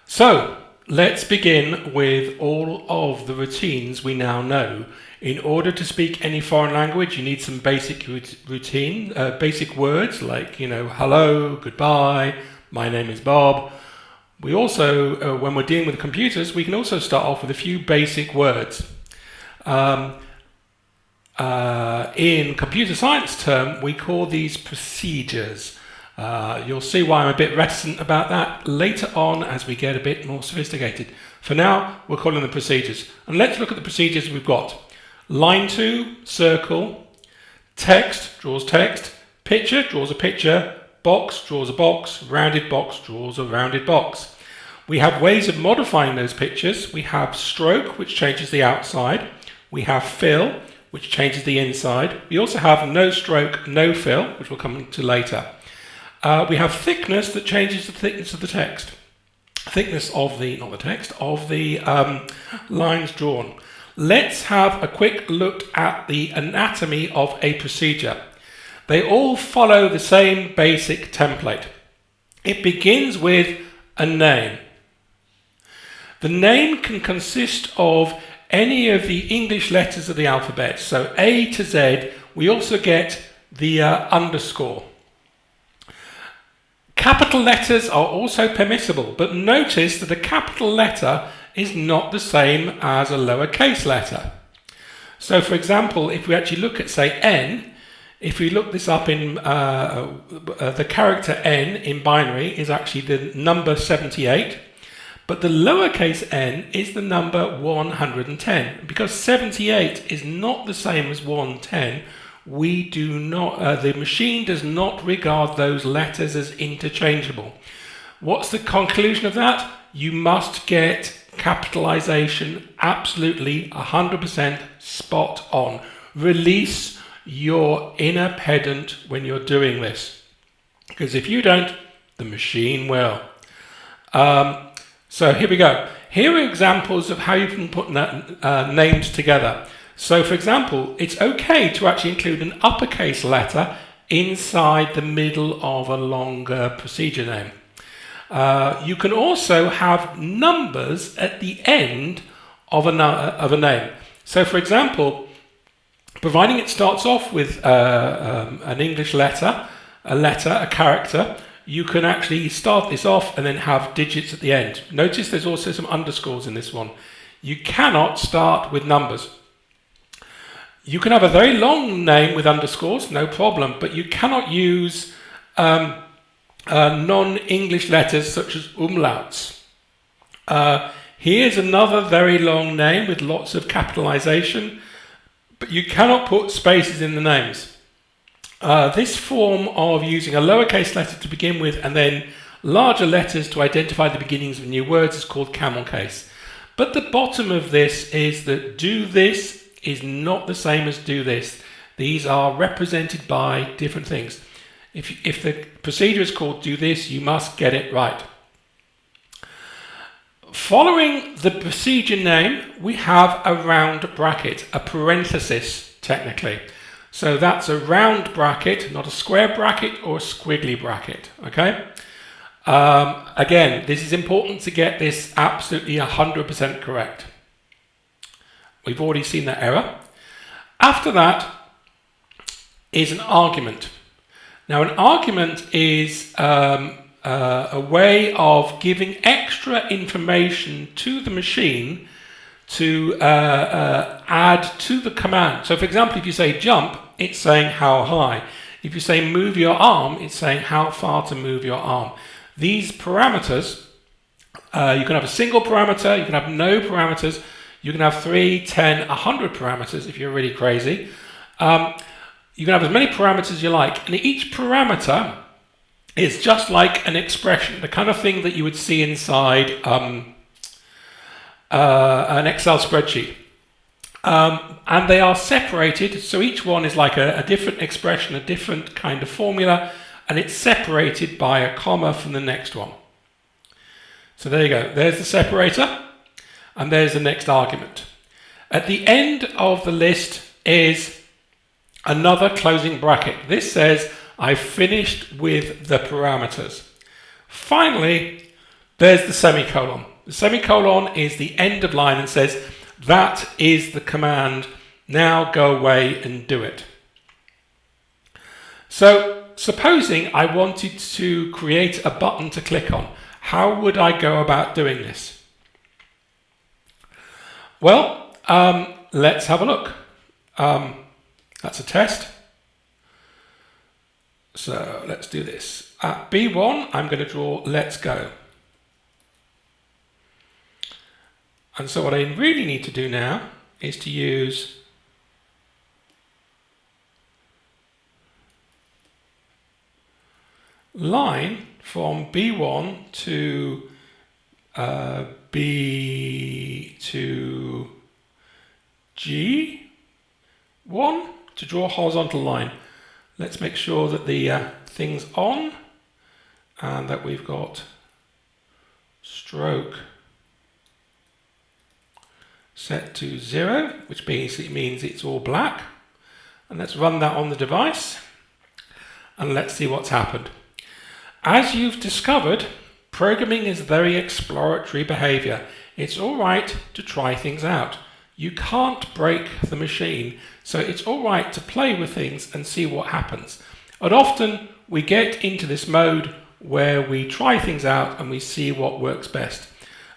So let's begin with all of the routines we now know. In order to speak any foreign language, you need some basic routine, basic words like, hello, goodbye, my name is Bob. We also, when we're dealing with computers, we can also start off with a few basic words. In computer science term, we call these procedures. You'll see why I'm a bit reticent about that later on as we get a bit more sophisticated. For now, we're calling them procedures. And let's look at the procedures we've got. Line 2, circle. Text draws text. Picture draws a picture. Box draws a box. Rounded box draws a rounded box. We have ways of modifying those pictures. We have stroke, which changes the outside. We have fill, which changes the inside. We also have no stroke, no fill, which we'll come to later. We have thickness that changes the thickness of the text. Thickness of the, not the text, of the lines drawn. Let's have a quick look at the anatomy of a procedure. They all follow the same basic template. It begins with a name. The name can consist of any of the English letters of the alphabet. So A to Z, we also get the underscore. Capital letters are also permissible, but notice that a capital letter is not the same as a lowercase letter. So for example, if we actually look at, say, N, if we look this up in the character N in binary is actually the number 78, but the lowercase n is the number 110. Because 78 is not the same as 110, we do not, the machine does not regard those letters as interchangeable. What's the conclusion of that? You must get capitalization absolutely 100% spot on. Release your inner pedant when you're doing this, because if you don't, the machine will. So here we go. Here are examples of how you can put names together. So for example, it's okay to actually include an uppercase letter inside the middle of a longer procedure name. You can also have numbers at the end of a name. So for example, providing it starts off with an English letter, a character, you can actually start this off and then have digits at the end. Notice there's also some underscores in this one. You cannot start with numbers. You can have a very long name with underscores, no problem, but you cannot use non-English letters such as umlauts. Here's another very long name with lots of capitalization, but you cannot put spaces in the names. This form of using a lowercase letter to begin with and then larger letters to identify the beginnings of new words is called camel case. But the bottom of this is that do this is not the same as do this. These are represented by different things. If the procedure is called do this, you must get it right. Following the procedure name, we have a round bracket, a parenthesis technically. So that's a round bracket, not a square bracket or a squiggly bracket, okay? Again, this is important to get this absolutely 100% correct. We've already seen that error. After that is an argument. Now, an argument is a way of giving extra information to the machine to add to the command. So for example, if you say jump, it's saying how high. If you say move your arm, it's saying how far to move your arm. These parameters, you can have a single parameter, you can have no parameters, you can have 3, 10, 100 parameters if you're really crazy. You can have as many parameters as you like, and each parameter is just like an expression, the kind of thing that you would see inside an Excel spreadsheet. And they are separated, so each one is like a different expression, a different kind of formula, and it's separated by a comma from the next one. So there you go, there's the separator, and there's the next argument. At the end of the list is another closing bracket. This says, I've finished with the parameters. Finally, There's the semicolon. The semicolon is the end of line and says, that is the command. Now go away and do it. So supposing I wanted to create a button to click on, how would I go about doing this? Well, let's have a look. That's a test. So let's do this. At B1, I'm going to draw let's go. And so what I really need to do now is to use line from B1 to B to G1 to draw a horizontal line. Let's make sure that the thing's on and that we've got stroke set to 0, which basically means it's all black. And let's run that on the device and let's see what's happened. As you've discovered, programming is very exploratory behavior. It's all right to try things out. You can't break the machine, so it's all right to play with things and see what happens. And often we get into this mode where we try things out and we see what works best.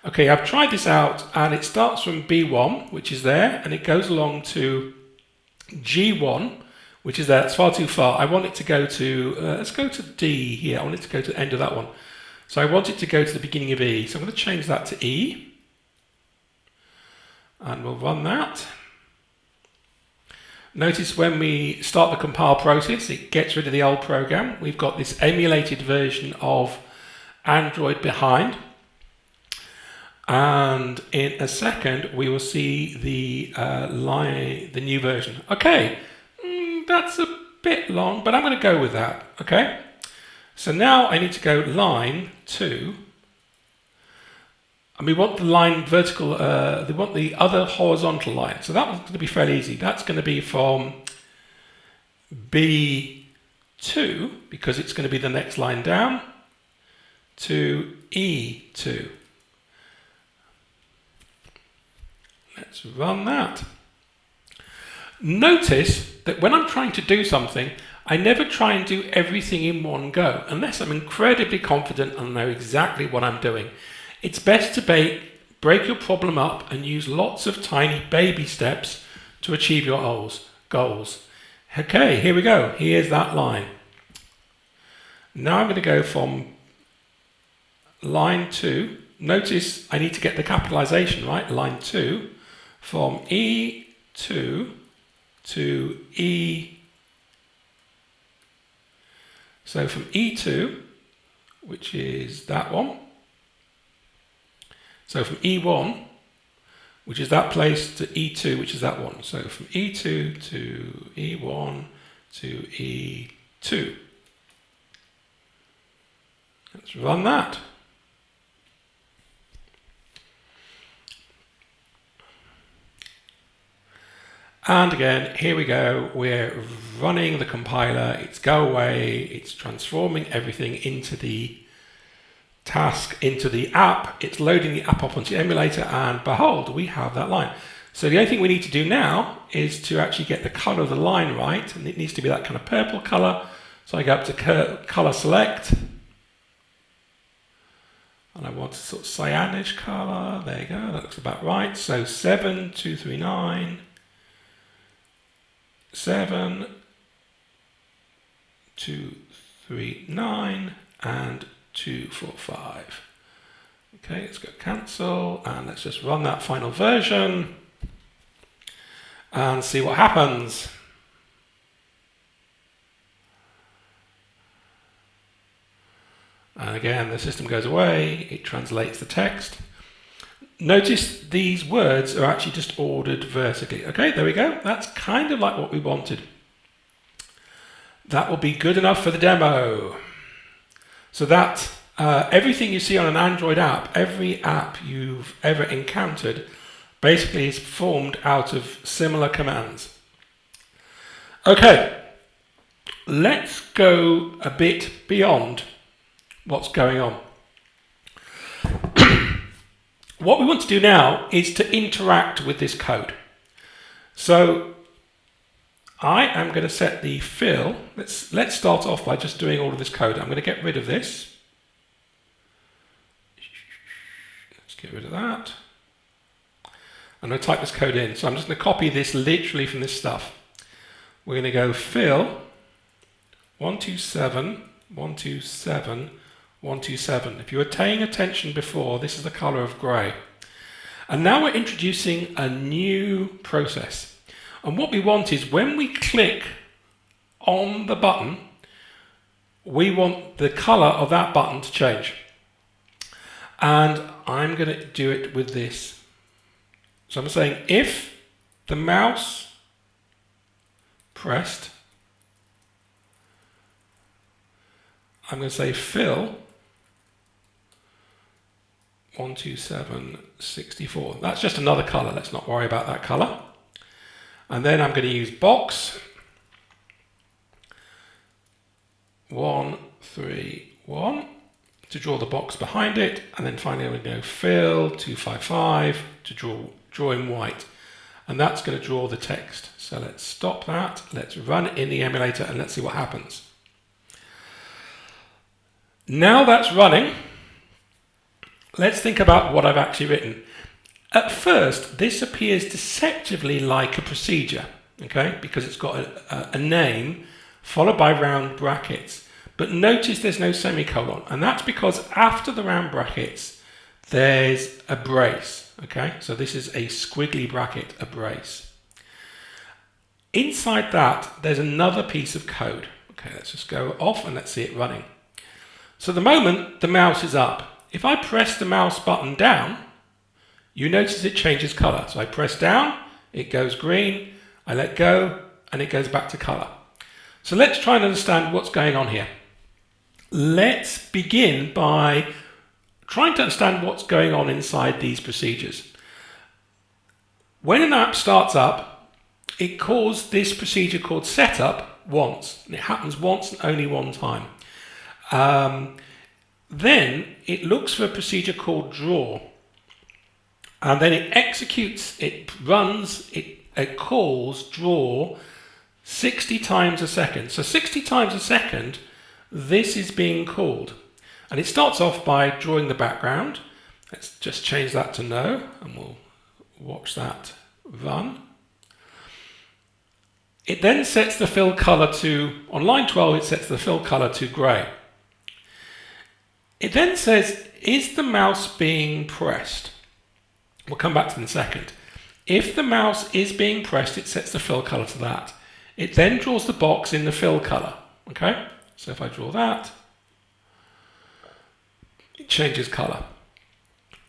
Okay, I've tried this out and it starts from B1, which is there, and it goes along to G1, which is there. It's far too far. I want it to go to, let's go to D here. I want it to go to the end of that one. So I want it to go to the beginning of E. So I'm going to change that to E. And we'll run that. Notice when we start the compile process, it gets rid of the old program. We've got this emulated version of Android behind. And in a second, we will see the new version. Okay, that's a bit long, but I'm going to go with that. Okay, so now I need to go line 2. And we want the line vertical, we want the other horizontal line. So that one's going to be fairly easy. That's going to be from B2, because it's going to be the next line down, to E2. Let's run that. Notice that when I'm trying to do something, I never try and do everything in one go, unless I'm incredibly confident and know exactly what I'm doing. It's best to break your problem up and use lots of tiny baby steps to achieve your goals. Okay, here we go. Here's that line. Now I'm going to go from line 2. Notice I need to get the capitalization right, line 2, from E2 to E. So from E2, which is that one. So from E1, which is that place, to E2, which is that one. So from E2 to E1 to E2. Let's run that. And again, here we go. We're running the compiler. It's go away. It's transforming everything into the task, into the app. It's loading the app up onto the emulator, and behold, we have that line. So the only thing we need to do now is to actually get the color of the line right, and it needs to be that kind of purple color. So I go up to color select, and I want a sort of cyanish color. There you go, that looks about right. So 7239, 7239, and 245. Okay, let's go cancel, and let's just run that final version and see what happens. And again, the system goes away, it translates the text. Notice these words are actually just ordered vertically. Okay, there we go. That's kind of like what we wanted. That will be good enough for the demo. So that everything you see on an Android app, every app you've ever encountered, basically is formed out of similar commands. Okay, let's go a bit beyond what's going on. What we want to do now is to interact with this code. So I am going to set the fill. Let's start off by just doing all of this code. I'm going to get rid of this. Let's get rid of that. I'm going to type this code in. So I'm just going to copy this literally from this stuff. We're going to go fill 127, 127, 127. If you were paying attention before, this is the color of gray. And now we're introducing a new process. And what we want is when we click on the button, we want the color of that button to change. And I'm going to do it with this. So I'm saying if the mouse pressed, I'm going to say fill 12764. That's just another color. Let's not worry about that color. And then I'm going to use box 131 to draw the box behind it. And then finally I'm going to go fill 255 to draw in white. And that's going to draw the text. So let's stop that. Let's run it in the emulator and let's see what happens. Now that's running, let's think about what I've actually written. At first, this appears deceptively like a procedure, okay, because it's got a name followed by round brackets. But notice there's no semicolon, and that's because after the round brackets, there's a brace, okay? So this is a squiggly bracket, a brace. Inside that, there's another piece of code. Okay, let's just go off and let's see it running. So the moment the mouse is up, if I press the mouse button down, you notice it changes color. So I press down, it goes green, I let go, and it goes back to color. So let's try and understand what's going on here. Let's begin by trying to understand what's going on inside these procedures. When an app starts up, it calls this procedure called setup once, and it happens once and only one time. Then it looks for a procedure called draw, and then it executes, it runs, it calls draw 60 times a second. So 60 times a second, this is being called. And it starts off by drawing the background. Let's just change that to no, and we'll watch that run. It then sets the fill color to, on line 12, it sets the fill color to gray. It then says, is the mouse being pressed? We'll come back to it in a second. If the mouse is being pressed, it sets the fill color to that. It then draws the box in the fill color. Okay? So if I draw that, it changes color.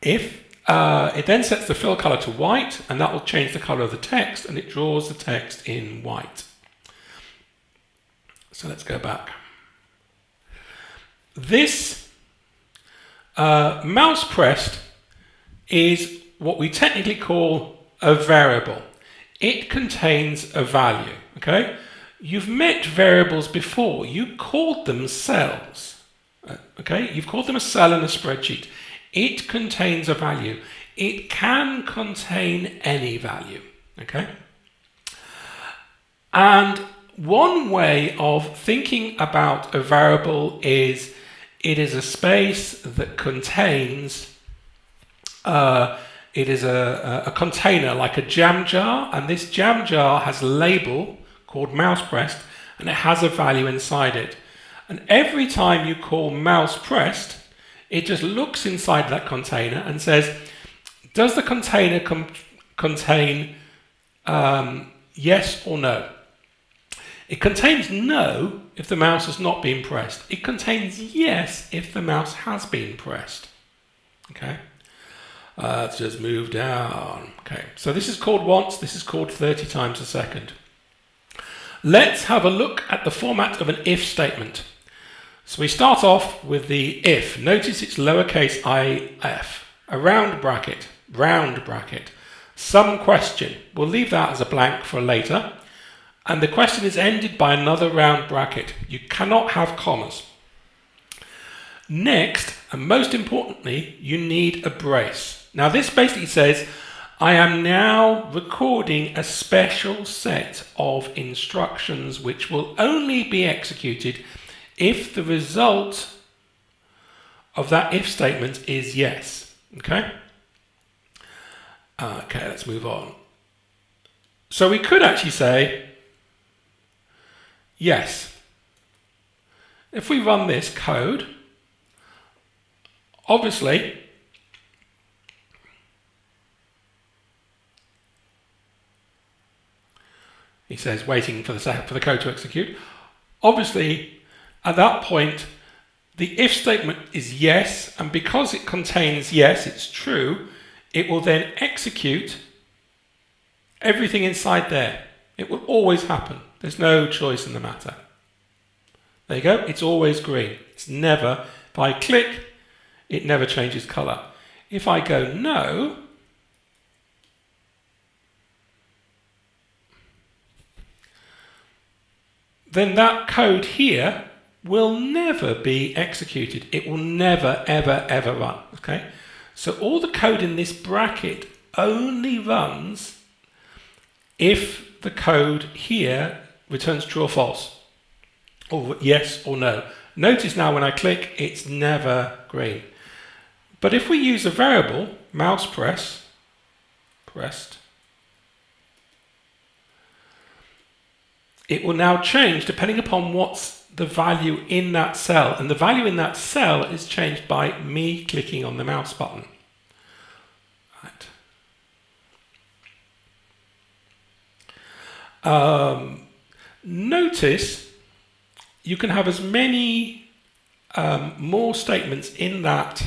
If it then sets the fill color to white, and that will change the color of the text, and it draws the text in white. So let's go back. This mouse pressed is what we technically call a variable. It contains a value, okay? You've met variables before. You called them cells. Okay, you've called them a cell in a spreadsheet. It contains a value. It can contain any value, okay? And one way of thinking about a variable is it is a space that contains, it is a container like a jam jar, and this jam jar has a label called mouse pressed, and it has a value inside it. And every time you call mouse pressed, it just looks inside that container and says, does the container contain yes or no? It contains no if the mouse has not been pressed. It contains yes if the mouse has been pressed. Okay, let's just move down. Okay, so this is called once, this is called 30 times a second. Let's have a look at the format of an if statement. So we start off with the if. Notice it's lowercase if, a round bracket, some question. We'll leave that as a blank for later. And the question is ended by another round bracket. You cannot have commas. Next, and most importantly, you need a brace. Now this basically says, I am now recording a special set of instructions which will only be executed if the result of that if statement is yes. Okay? Okay, let's move on. So we could actually say yes. If we run this code, obviously he says waiting for the code to execute. Obviously, at that point, the if statement is yes, and because it contains yes, it's true, it will then execute everything inside there. It will always happen. There's no choice in the matter. There you go. It's always green. It's never, if I click, it never changes color. If I go no, then that code here will never be executed. It will never, ever, ever run. Okay? So all the code in this bracket only runs if the code here returns true or false, or yes or no. Notice now when I click, it's never green. But if we use a variable, mouse pressed, it will now change depending upon what's the value in that cell. And the value in that cell is changed by me clicking on the mouse button. Right. Notice you can have as many more statements in that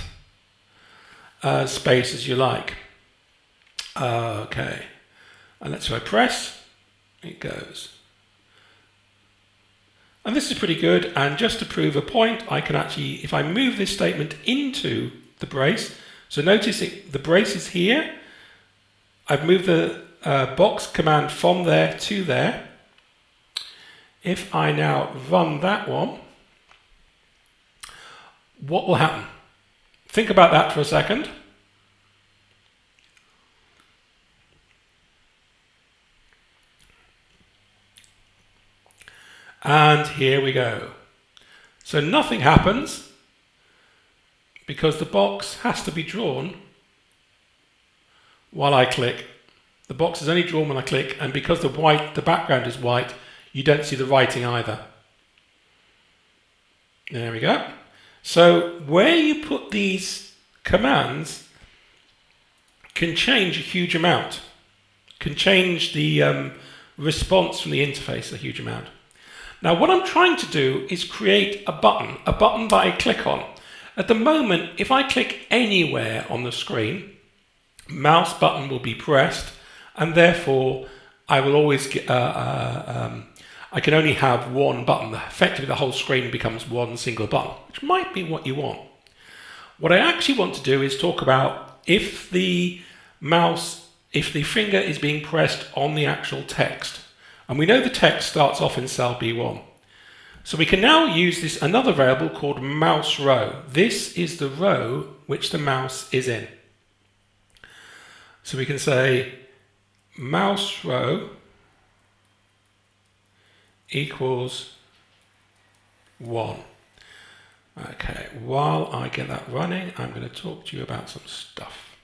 space as you like. Okay, and let's try press, it goes. And this is pretty good, and just to prove a point, I can actually, if I move this statement into the brace, so notice the brace is here, I've moved the box command from there to there. If I now run that one, what will happen? Think about that for a second. And here we go. So nothing happens because the box has to be drawn while I click. The box is only drawn when I click, and because the background is white, you don't see the writing either. There we go. So where you put these commands can change a huge amount, can change the response from the interface a huge amount. Now what I'm trying to do is create a button that I click on. At the moment, if I click anywhere on the screen, mouse button will be pressed, and therefore I will always get, I can only have one button. Effectively the whole screen becomes one single button, which might be what you want. What I actually want to do is talk about if the finger is being pressed on the actual text. And we know the text starts off in cell B1. So we can now use this another variable called mouse row. This is the row which the mouse is in. So we can say mouse row equals 1. Okay, while I get that running, I'm going to talk to you about some stuff.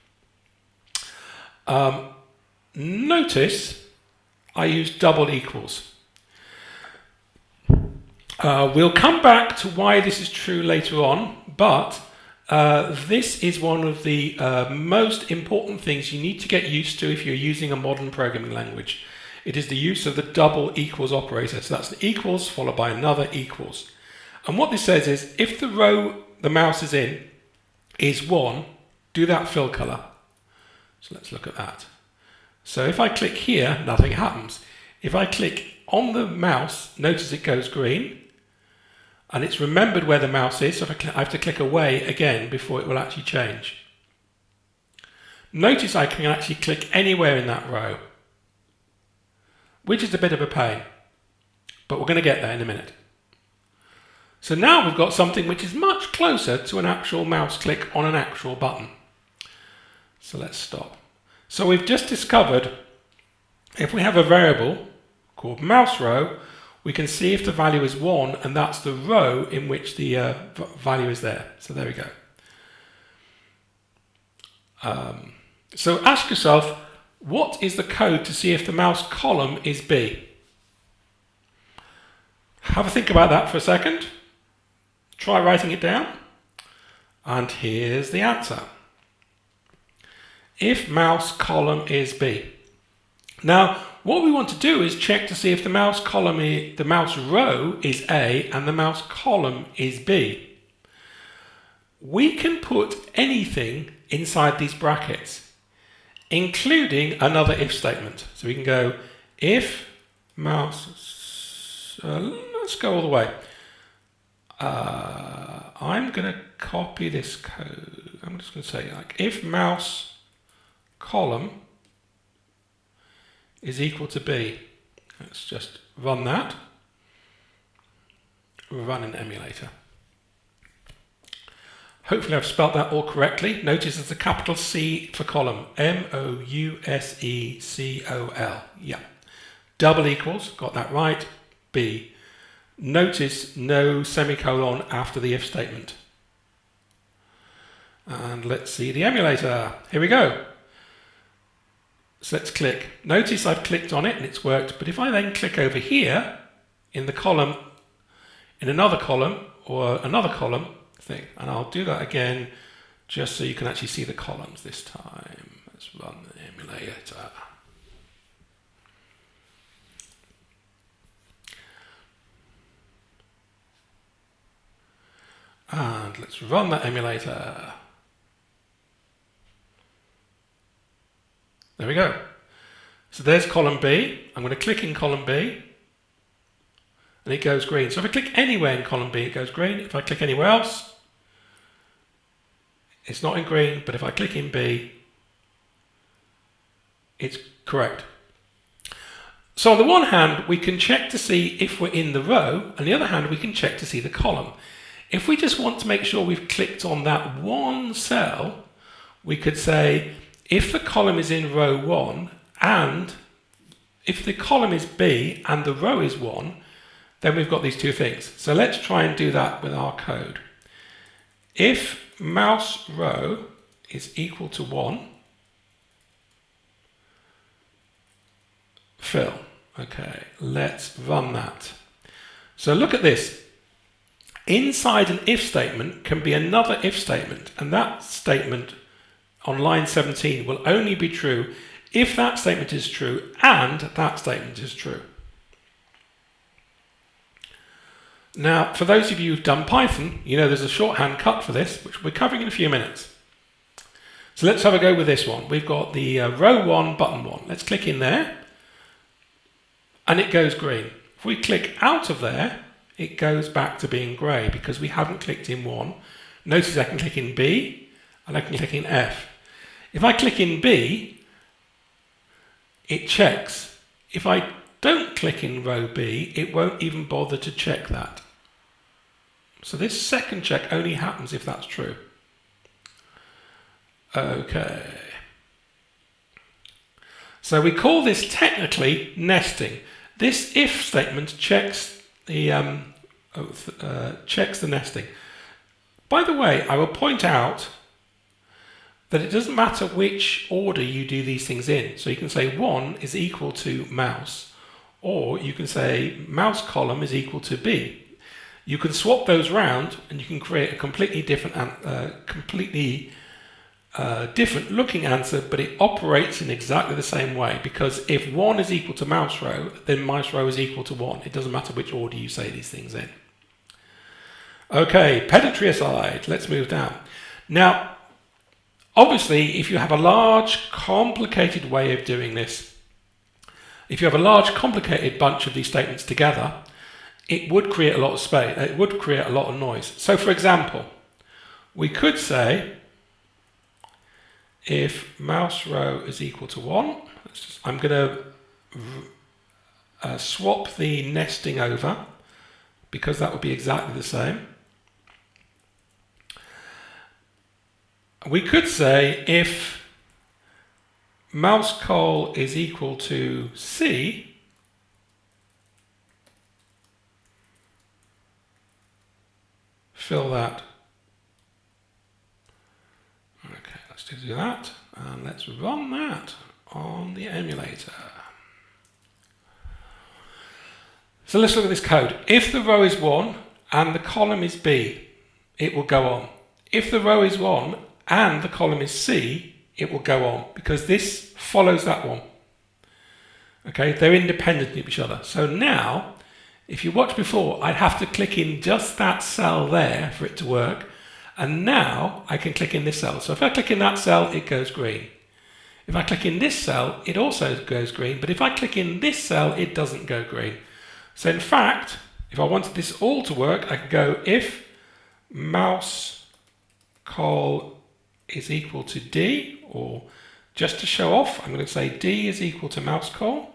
Notice I use double equals. We'll come back to why this is true later on, but this is one of the most important things you need to get used to if you're using a modern programming language. It is the use of the double equals operator. So that's an equals followed by another equals. And what this says is if the row the mouse is in is 1, do that fill color. So let's look at that. So if I click here, nothing happens. If I click on the mouse, notice it goes green, and it's remembered where the mouse is, so I have to click away again before it will actually change. Notice I can actually click anywhere in that row, which is a bit of a pain, but we're going to get there in a minute. So now we've got something which is much closer to an actual mouse click on an actual button. So let's stop. So we've just discovered if we have a variable called mouse row, we can see if the value is 1, and that's the row in which the value is there. So there we go. So ask yourself, what is the code to see if the mouse column is B? Have a think about that for a second. Try writing it down. And here's the answer. If mouse column is B. Now, what we want to do is check to see if the mouse column the mouse row is A and the mouse column is B. We can put anything inside these brackets, including another if statement. So we can go if mouse, let's go all the way. I'm going to copy this code. I'm just going to say like if mouse column is equal to B. Let's just run that. Run an emulator. Hopefully I've spelled that all correctly. Notice it's a capital C for column. M-O-U-S-E-C-O-L. Yeah. Double equals, got that right, B. Notice no semicolon after the if statement. And let's see the emulator. Here we go. So let's click. Notice I've clicked on it and it's worked, but if I then click over here in the column, in another column or another column thing, and I'll do that again just so you can actually see the columns this time. Let's run the emulator. And let's run that emulator. There we go. So there's column B. I'm going to click in column B and it goes green. So if I click anywhere in column B, it goes green. If I click anywhere else, it's not in green, but if I click in B, it's correct. So on the one hand, we can check to see if we're in the row. On the other hand, we can check to see the column. If we just want to make sure we've clicked on that one cell, we could say, if the column is in row 1 and if the column is B and the row is 1, then we've got these two things. So let's try and do that with our code. If mouse row is equal to 1, fill. Okay, let's run that. So look at this. Inside an if statement can be another if statement, and that statement on line 17 will only be true if that statement is true and that statement is true. Now, for those of you who've done Python, you know there's a shorthand cut for this, which we're covering in a few minutes. So let's have a go with this one. We've got the row 1, button 1. Let's click in there, and it goes green. If we click out of there, it goes back to being grey because we haven't clicked in 1. Notice I can click in B, and I can click in F. If I click in B, it checks. If I don't click in row B, it won't even bother to check that. So this second check only happens if that's true. Okay. So we call this technically nesting. This if statement checks the nesting. By the way, I will point out that it doesn't matter which order you do these things in. So you can say 1 is equal to mouse, or you can say mouse column is equal to B. You can swap those round and you can create a completely different different looking answer, but it operates in exactly the same way, because if 1 is equal to mouse row, then mouse row is equal to 1. It doesn't matter which order you say these things in. Okay, pedantry aside, let's move down. Now, obviously, if you have a large, complicated way of doing this, if you have a large, complicated bunch of these statements together, it would create a lot of space. It would create a lot of noise. So, for example, we could say if mouse row is equal to 1, I'm going to swap the nesting over because that would be exactly the same. We could say if mouse col is equal to C, fill that. Okay, let's do that, and let's run that on the emulator. So let's look at this code. If the row is 1 and the column is B, it will go on. If the row is 1 and the column is C, it will go on, because this follows that one. Okay, they're independent of each other. So now, if you watched before, I'd have to click in just that cell there for it to work. And now I can click in this cell. So if I click in that cell, it goes green. If I click in this cell, it also goes green. But if I click in this cell, it doesn't go green. So in fact, if I wanted this all to work, I could go if mouse col is equal to D, or just to show off, I'm going to say D is equal to mouse col.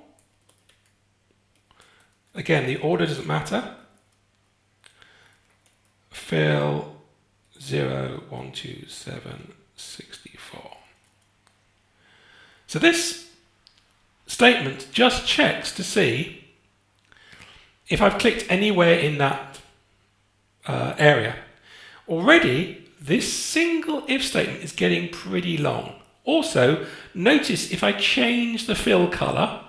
Again, the order doesn't matter. Fill 0, 1, 2, 7, 64. So this statement just checks to see if I've clicked anywhere in that area. Already, this single if statement is getting pretty long. Also, notice if I change the fill color,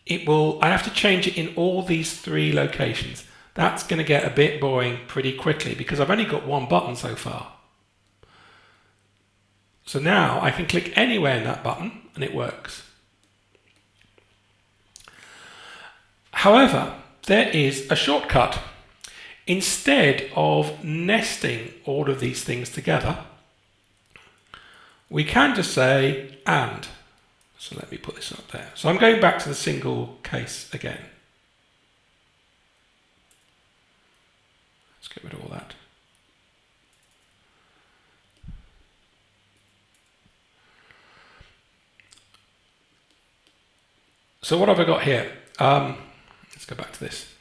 I have to change it in all these 3 locations. That's going to get a bit boring pretty quickly because I've only got one button so far. So now I can click anywhere in that button and it works. However, there is a shortcut. Instead of nesting all of these things together, we can just say and. So let me put this up there. So I'm going back to the single case again. Let's get rid of all that. So what have I got here? Let's go back to this.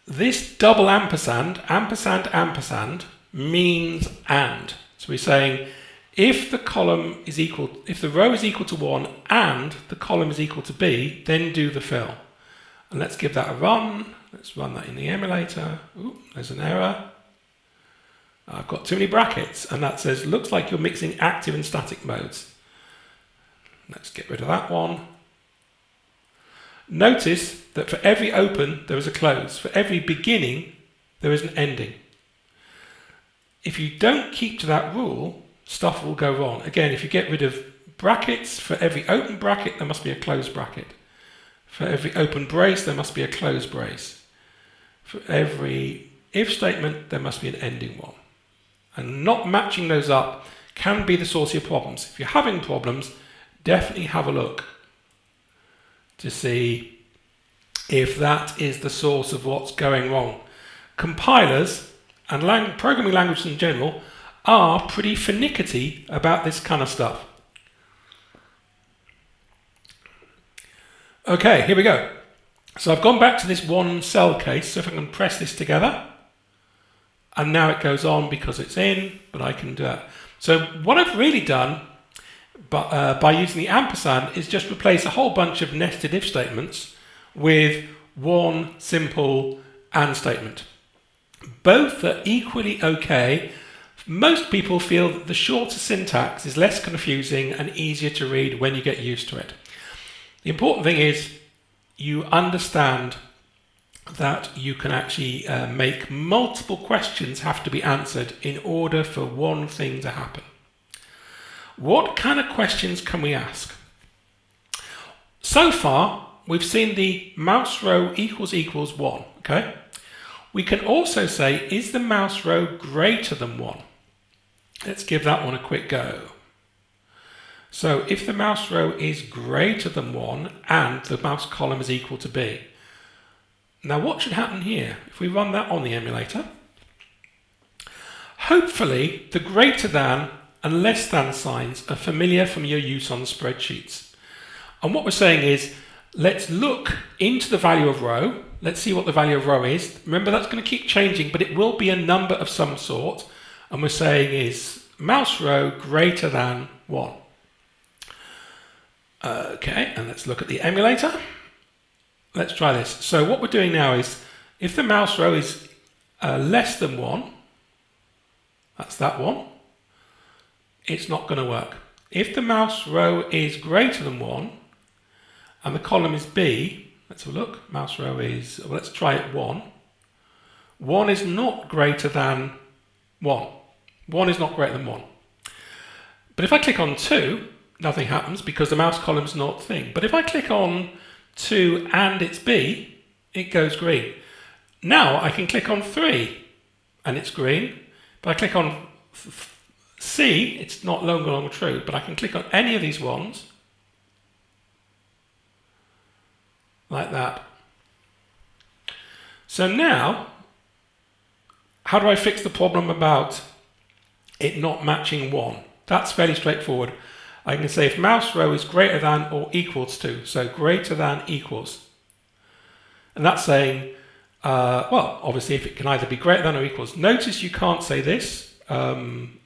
This double ampersand, ampersand, ampersand, means and. So we're saying if the column is equal, if the row is equal to 1 and the column is equal to B, then do the fill. And let's give that a run. Let's run that in the emulator. Ooh, there's an error. I've got too many brackets, and that says, looks like you're mixing active and static modes. Let's get rid of that one. Notice that for every open, there is a close. For every beginning, there is an ending. If you don't keep to that rule, stuff will go wrong. Again, if you get rid of brackets, for every open bracket, there must be a closed bracket. For every open brace, there must be a closed brace. For every if statement, there must be an ending one. And not matching those up can be the source of your problems. If you're having problems, definitely have a look to see if that is the source of what's going wrong. Compilers and programming languages in general are pretty finicky about this kind of stuff. Okay, here we go. So I've gone back to this one cell case, so if I can press this together, and now it goes on because it's in, but I can do that. So what I've really done by using the ampersand is just replace a whole bunch of nested if statements with one simple and statement. Both are equally okay. Most people feel that the shorter syntax is less confusing and easier to read when you get used to it. The important thing is you understand that you can actually make multiple questions have to be answered in order for one thing to happen. What kind of questions can we ask? So far, we've seen the mouse row equals 1, okay? We can also say, is the mouse row greater than 1? Let's give that one a quick go. So if the mouse row is greater than 1 and the mouse column is equal to B. Now what should happen here? If we run that on the emulator, hopefully the greater than and less than signs are familiar from your use on spreadsheets. And what we're saying is, let's look into the value of row. Let's see what the value of row is. Remember, that's going to keep changing, but it will be a number of some sort. And we're saying is mouse row greater than 1. Okay, and let's look at the emulator. Let's try this. So what we're doing now is, if the mouse row is less than 1, that's that one, it's not going to work. If the mouse row is greater than 1, and the column is B, let's have a look, mouse row is, well, let's try it 1. 1 is not greater than 1. 1 is not greater than 1. But if I click on 2, nothing happens because the mouse column is not thing. But if I click on 2 and it's B, it goes green. Now I can click on 3 and it's green. If I click on C, it's not longer true, but I can click on any of these ones like that. So now, how do I fix the problem about it not matching 1? That's fairly straightforward. I can say if mouse row is greater than or equals to, so greater than equals. And that's saying, well, obviously if it can either be greater than or equals. Notice you can't say this,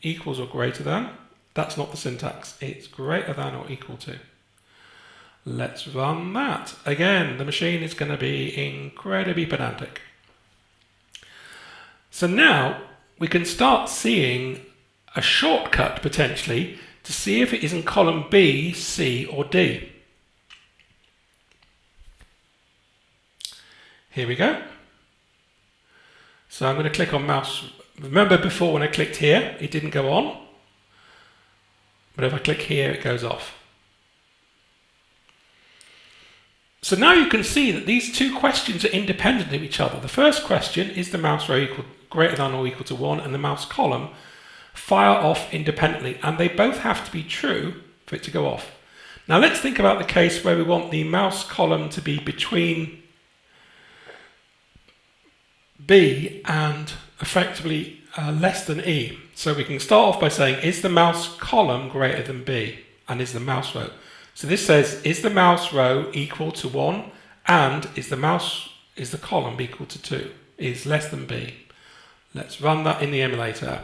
equals or greater than. That's not the syntax. It's greater than or equal to. Let's run that. Again, the machine is going to be incredibly pedantic. So now we can start seeing a shortcut potentially to see if it is in column B, C, or D. Here we go. So I'm going to click on mouse. Remember before when I clicked here, it didn't go on. But if I click here, it goes off. So now you can see that these two questions are independent of each other. The first question is the mouse row greater than or equal to 1, and the mouse column fire off independently, and they both have to be true for it to go off. Now let's think about the case where we want the mouse column to be between B and effectively less than E. So we can start off by saying, is the mouse column greater than B, and is the mouse row? So this says, is the mouse row equal to 1, and is the column equal to 2, is less than B. Let's run that in the emulator.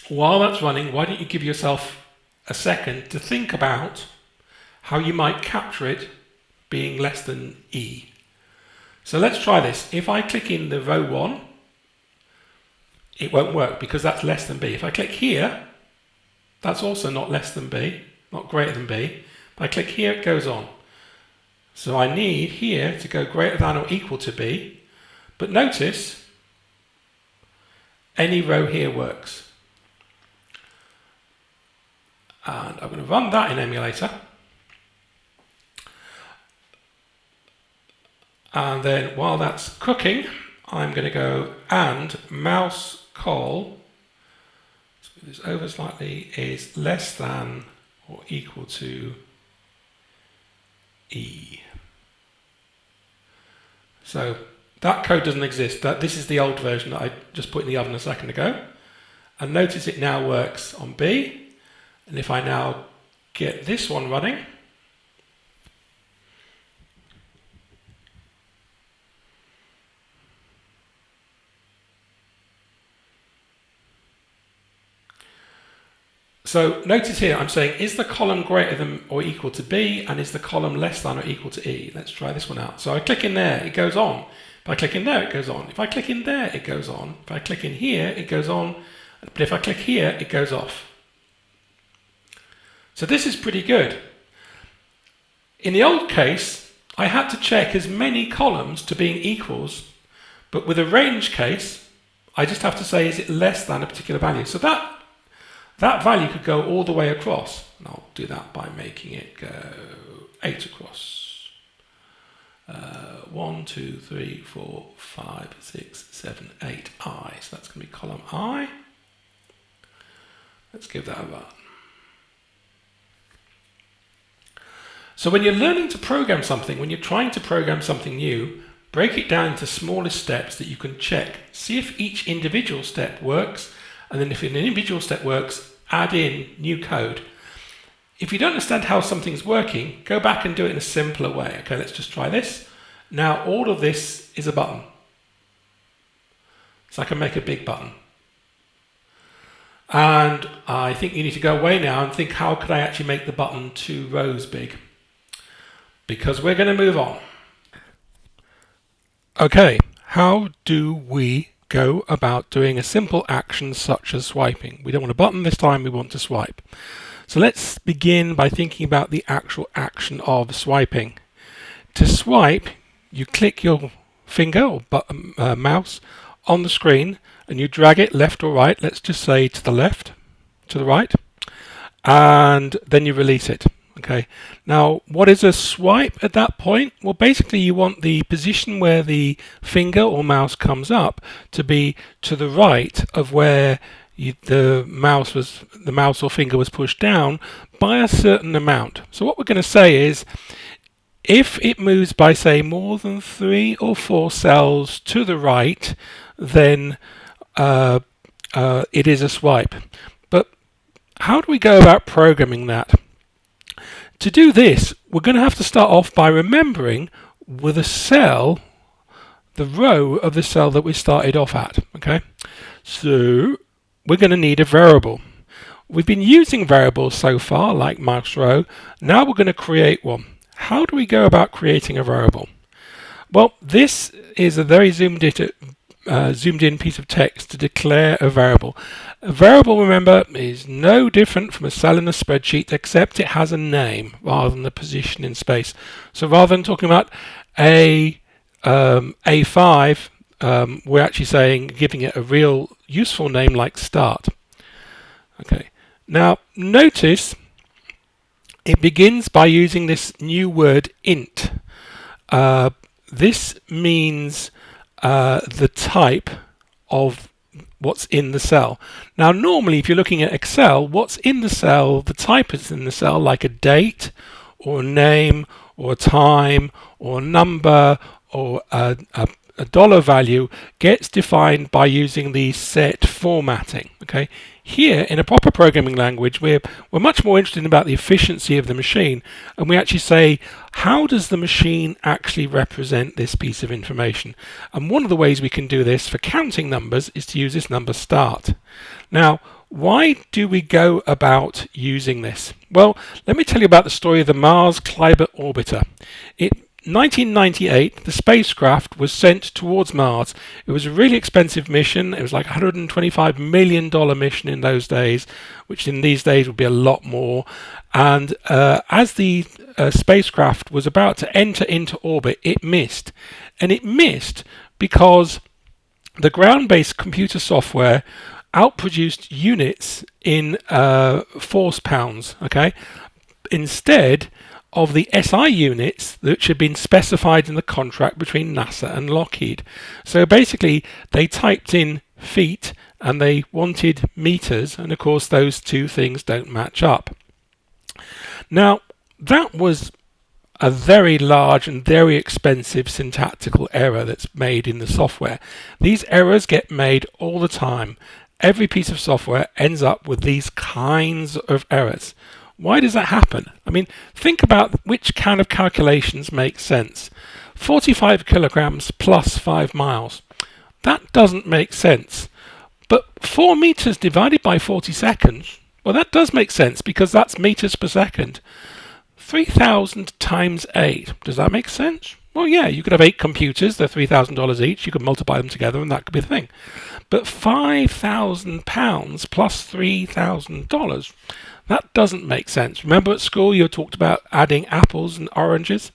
While that's running, why don't you give yourself a second to think about how you might capture it being less than E. So let's try this. If I click in the row 1, it won't work because that's less than B. If I click here, that's also not less than B, not greater than B. If I click here, it goes on. So I need here to go greater than or equal to B, but notice any row here works. And I'm going to run that in emulator. And then while that's cooking, I'm going to go and mouse col, let's move this over slightly, is less than or equal to E. So that code doesn't exist. This is the old version that I just put in the oven a second ago. And notice it now works on B. And if I now get this one running, so notice here I'm saying, is the column greater than or equal to B, and is the column less than or equal to E? Let's try this one out. So I click in there, it goes on. If I click in there, it goes on. If I click in there, it goes on. If I click in here, it goes on. But if I click here, it goes off. So this is pretty good. In the old case, I had to check as many columns to being equals, but with a range case, I just have to say, is it less than a particular value? So that value could go all the way across. And I'll do that by making it go 8 across. 1, 2, 3, 4, 5, 6, 7, 8 I. So that's going to be column I. Let's give that a run. So when you're learning to program something, when you're trying to program something new, break it down into smaller steps that you can check. See if each individual step works, and then if an individual step works, add in new code. If you don't understand how something's working, go back and do it in a simpler way. Okay, let's just try this. Now all of this is a button. So I can make a big button. And I think you need to go away now and think, how could I actually make the button 2 rows big? Because we're going to move on. Okay, how do we go about doing a simple action such as swiping? We don't want a button this time, we want to swipe. So let's begin by thinking about the actual action of swiping. To swipe, you click your finger or mouse on the screen and you drag it left or right, let's just say to the left, to the right, and then you release it. Okay. Now, what is a swipe at that point? Well, basically you want the position where the finger or mouse comes up to be to the right of where the mouse or finger was pushed down by a certain amount. So what we're going to say is, if it moves by, say, more than 3 or 4 cells to the right, then it is a swipe. But how do we go about programming that? To do this, we're going to have to start off by remembering with a cell, the row of the cell that we started off at. Okay, so we're going to need a variable. We've been using variables so far, like mouse row. Now we're going to create one. How do we go about creating a variable? Well, this is a very zoomed in piece of text to declare a variable. A variable, remember, is no different from a cell in a spreadsheet, except it has a name rather than the position in space. So rather than talking about A5, we're actually saying, giving it a real useful name like start. Okay. Now notice it begins by using this new word int. This means the type of what's in the cell. Now normally if you're looking at Excel, what's in the cell, the type is in the cell, like a date or a name or a time or a number or a dollar value, gets defined by using the set formatting. Okay, here in a proper programming language we're much more interested about the efficiency of the machine, and we actually say, how does the machine actually represent this piece of information? And one of the ways we can do this for counting numbers is to use this number start. Now, why do we go about using this? Well, let me tell you about the story of the Mars Climate Orbiter. In 1998, the spacecraft was sent towards Mars. It was a really expensive mission. It was like a $125 million mission in those days, which in these days would be a lot more. And as the spacecraft was about to enter into orbit, it missed. And it missed because the ground-based computer software outproduced units in force pounds, okay, instead of the SI units which had been specified in the contract between NASA and Lockheed. So basically they typed in feet and they wanted meters, and of course those two things don't match up. Now that was a very large and very expensive syntactical error that's made in the software. These errors get made all the time. Every piece of software ends up with these kinds of errors. Why does that happen? I mean, think about which kind of calculations make sense. 45 kilograms plus 5 miles. That doesn't make sense. But 4 meters divided by 40 seconds, well, that does make sense because that's meters per second. 3,000 times 8. Does that make sense? Well, yeah, you could have 8 computers, they're $3,000 each, you could multiply them together and that could be the thing. But £5,000 plus $3,000, that doesn't make sense. Remember at school you talked about adding apples and oranges?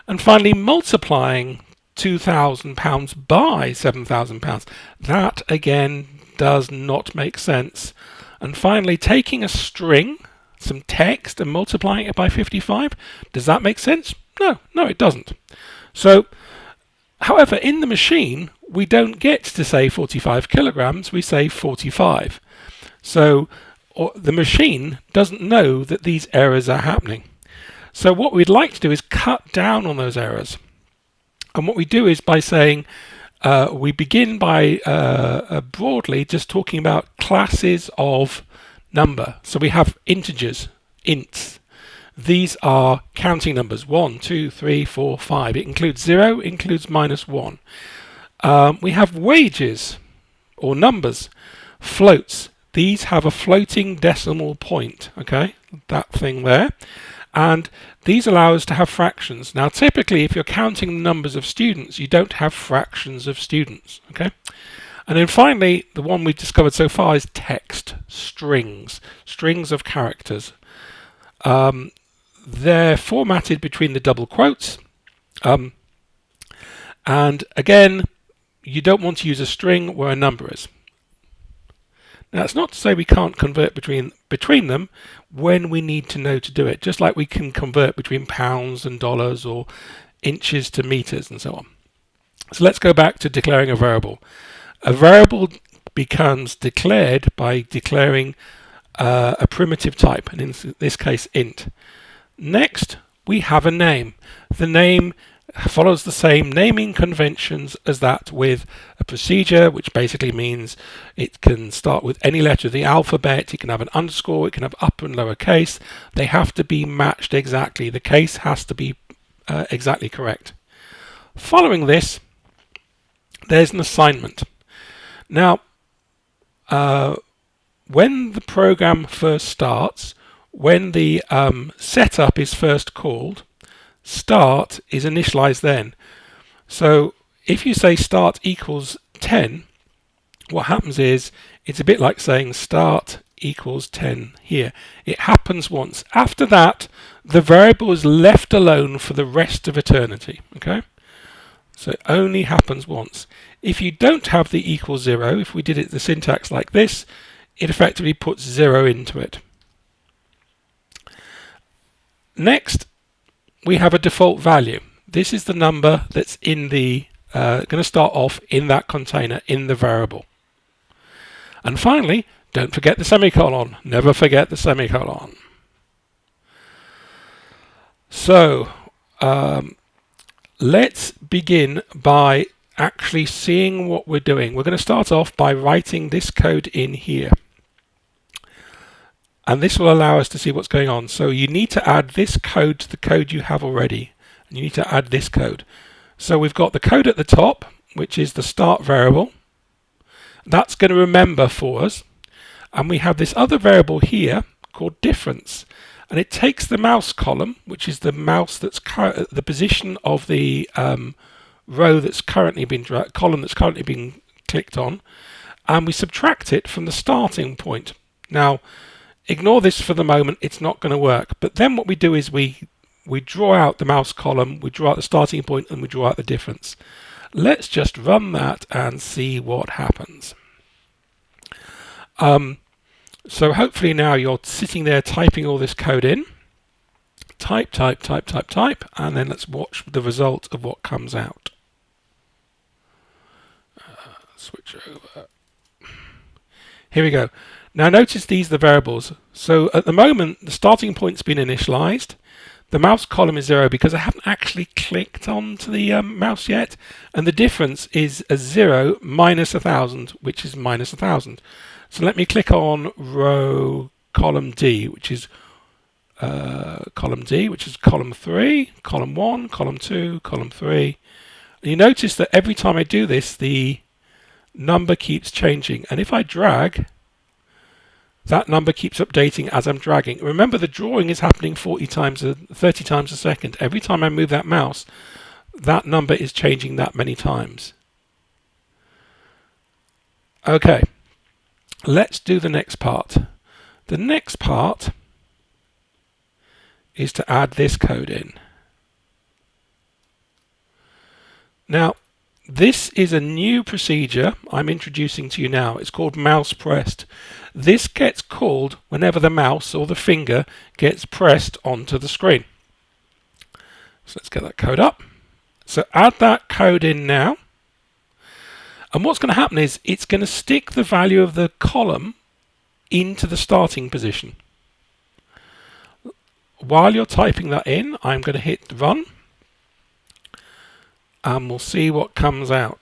And finally, multiplying £2,000 by £7,000. That again does not make sense. And finally, taking a string, some text, and multiplying it by 55, does that make sense? No, it doesn't. So, however, in the machine, we don't get to say 45 kilograms, we say 45. So, the machine doesn't know that these errors are happening. So what we'd like to do is cut down on those errors. And what we do is by saying, we begin by broadly just talking about classes of number. So we have integers, ints. These are counting numbers: 1, 2, 3, 4, 5. It includes 0, includes -1. We have wages or numbers, floats. These have a floating decimal point, okay, that thing there. And these allow us to have fractions. Now, typically, if you're counting numbers of students, you don't have fractions of students, okay? And then finally, the one we've discovered so far is text, strings of characters. They're formatted between the double quotes. And again, you don't want to use a string where a number is. Now, it's not to say we can't convert between them when we need to know to do it, just like we can convert between pounds and dollars or inches to meters and so on. So let's go back to declaring a variable. A variable becomes declared by declaring a primitive type, and in this case int. Next, we have a name. The name follows the same naming conventions as that with a procedure, which basically means it can start with any letter of the alphabet, it can have an underscore, it can have upper and lower case. They have to be matched exactly. The case has to be exactly correct. Following this, there's an assignment. Now, when the program first starts, when the setup is first called, start is initialized then. So if you say start equals 10, what happens is it's a bit like saying start equals 10 here. It happens once. After that, the variable is left alone for the rest of eternity. Okay? So it only happens once. If you don't have the equal 0, if we did it the syntax like this, it effectively puts 0 into it. Next, we have a default value. This is the number that's in the going to start off in that container in the variable. And finally, don't forget the semicolon. Never forget the semicolon. So let's begin by actually seeing what we're doing. We're going to start off by writing this code in here. And this will allow us to see what's going on. So you need to add this code to the code you have already. And you need to add this code. So we've got the code at the top, which is the start variable. That's going to remember for us. And we have this other variable here called difference. And it takes the mouse column, which is the mouse that's the position of the row that's currently been column that's currently being clicked on, and we subtract it from the starting point. Now, ignore this for the moment, it's not going to work. But then what we do is we draw out the mouse column, we draw out the starting point, and we draw out the difference. Let's just run that and see what happens. So hopefully now you're sitting there typing all this code in. Type, type, type, type, type, and then let's watch the result of what comes out. Switch over. Here we go. Now notice these are the variables. So at the moment, the starting point's been initialized. The mouse column is 0 because I haven't actually clicked onto the mouse yet. And the difference is a 0 minus 1,000, which is minus 1,000. So let me click on row column D, which is column 3, column 1, column 2, column 3. And you notice that every time I do this, the number keeps changing. And if I drag, that number keeps updating as I'm dragging. Remember, the drawing is happening 30 times a second. Every time I move that mouse, that number is changing that many times. Okay, let's do the next part. The next part is to add this code in. Now, this is a new procedure I'm introducing to you now. It's called mouse pressed. This gets called whenever the mouse or the finger gets pressed onto the screen. So let's get that code up. So add that code in now. And what's going to happen is it's going to stick the value of the column into the starting position. While you're typing that in, I'm going to hit run. And we'll see what comes out.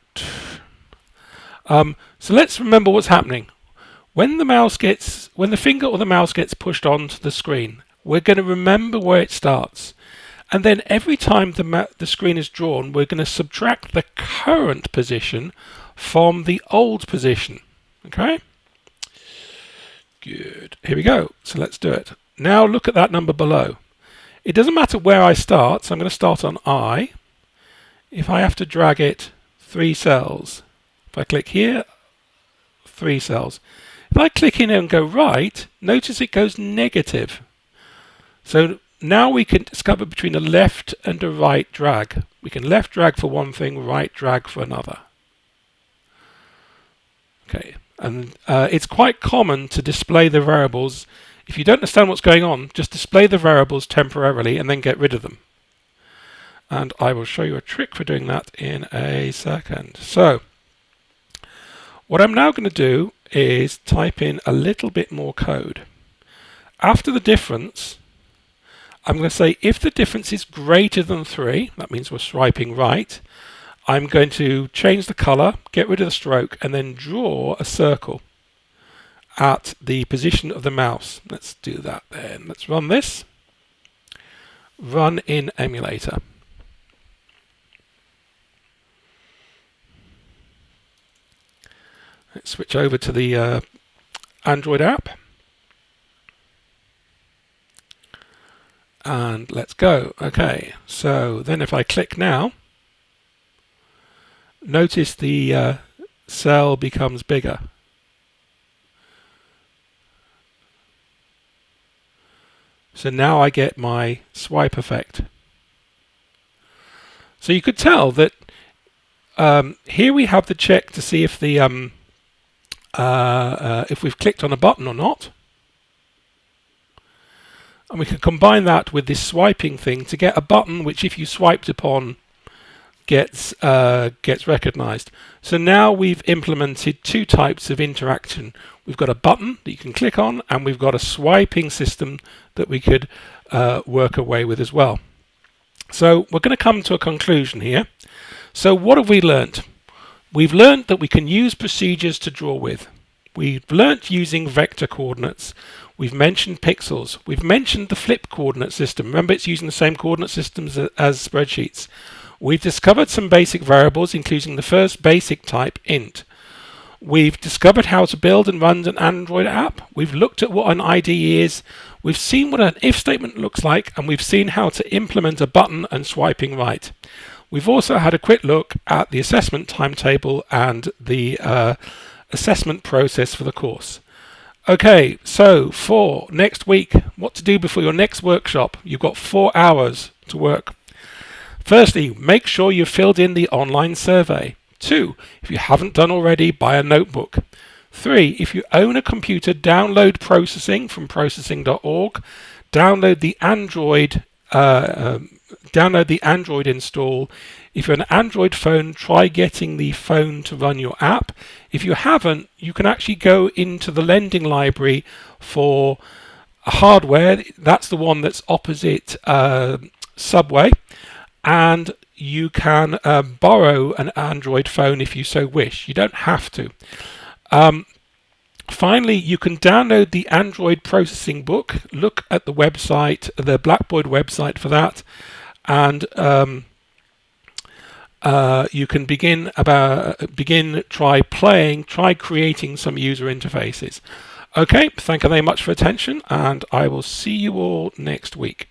So let's remember what's happening. When the finger or the mouse gets pushed onto the screen, we're going to remember where it starts. And then every time the screen is drawn, we're going to subtract the current position from the old position. Okay? Good. Here we go. So let's do it. Now look at that number below. It doesn't matter where I start, so I'm going to start on I. If I have to drag it 3 cells, if I click here, 3 cells. If I click in and go right, notice it goes negative. So now we can discover between a left and a right drag. We can left drag for one thing, right drag for another. Okay, and it's quite common to display the variables. If you don't understand what's going on, just display the variables temporarily and then get rid of them. And I will show you a trick for doing that in a second. So what I'm now going to do is type in a little bit more code. After the difference, I'm going to say if the difference is greater than 3, that means we're swiping right, I'm going to change the color, get rid of the stroke, and then draw a circle at the position of the mouse. Let's do that then. Let's run this. Run in emulator. Let's switch over to the Android app. And let's go. Okay, so then if I click now, notice the cell becomes bigger. So now I get my swipe effect. So you could tell that here we have the check to see if the if we've clicked on a button or not. And we can combine that with this swiping thing to get a button which, if you swiped upon, gets recognized. So now we've implemented 2 types of interaction. We've got a button that you can click on, and we've got a swiping system that we could work away with as well. So we're going to come to a conclusion here. So what have we learnt? We've learnt that we can use procedures to draw with. We've learnt using vector coordinates. We've mentioned pixels. We've mentioned the flip coordinate system. Remember, it's using the same coordinate systems as spreadsheets. We've discovered some basic variables, including the first basic type, int. We've discovered how to build and run an Android app. We've looked at what an IDE is. We've seen what an if statement looks like, and we've seen how to implement a button and swiping right. We've also had a quick look at the assessment timetable and the assessment process for the course. Okay, so for next week, what to do before your next workshop. You've got 4 hours to work. Firstly, make sure you've filled in the online survey. 2, if you haven't done already, buy a notebook. 3, if you own a computer, download processing from processing.org. Download the Android install. If you're an Android phone, try getting the phone to run your app. If you haven't, you can actually go into the lending library for hardware. That's the one that's opposite Subway, and you can borrow an Android phone if you so wish. You don't have to. Finally, you can download the Android processing book. Look at the website, the Blackboard website for that, and you can try playing, try creating some user interfaces. Okay, thank you very much for attention, and I will see you all next week.